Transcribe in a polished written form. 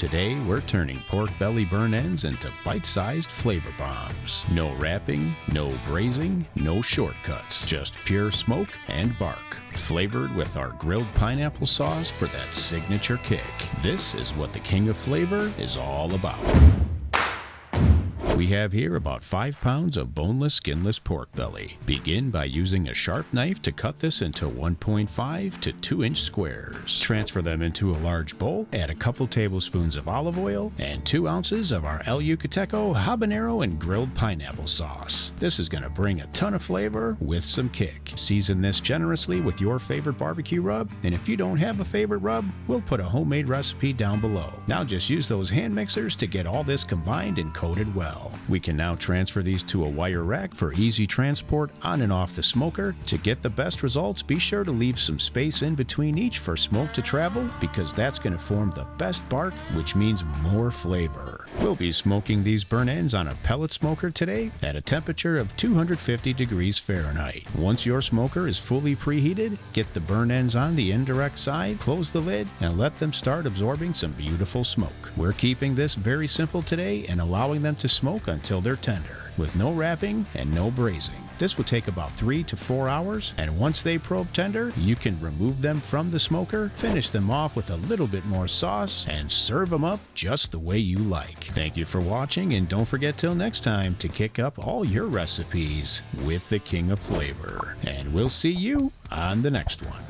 Today, we're turning pork belly burn ends into bite-sized flavor bombs. No wrapping, no braising, no shortcuts. Just pure smoke and bark. Flavored with our grilled pineapple sauce for that signature kick. This is what the King of Flavor is all about. We have here about 5 pounds of boneless, skinless pork belly. Begin by using a sharp knife to cut this into 1.5 to 2-inch squares. Transfer them into a large bowl, add a couple tablespoons of olive oil, and 2 ounces of our El Yucateco habanero and grilled pineapple sauce. This is going to bring a ton of flavor with some kick. Season this generously with your favorite barbecue rub, and if you don't have a favorite rub, we'll put a homemade recipe down below. Now just use those hand mixers to get all this combined and coated well. We can now transfer these to a wire rack for easy transport on and off the smoker. To get the best results, be sure to leave some space in between each for smoke to travel, because that's going to form the best bark, which means more flavor. We'll be smoking these burn ends on a pellet smoker today at a temperature of 250 degrees Fahrenheit. Once your smoker is fully preheated, get the burn ends on the indirect side, close the lid, and let them start absorbing some beautiful smoke. We're keeping this very simple today and allowing them to smoke until they're tender, with no wrapping and no braising. This will take about 3 to 4 hours, and once they probe tender, you can remove them from the smoker, finish them off with a little bit more sauce, and serve them up just the way you like. Thank you for watching, and don't forget till next time to kick up all your recipes with the King of Flavor. And we'll see you on the next one.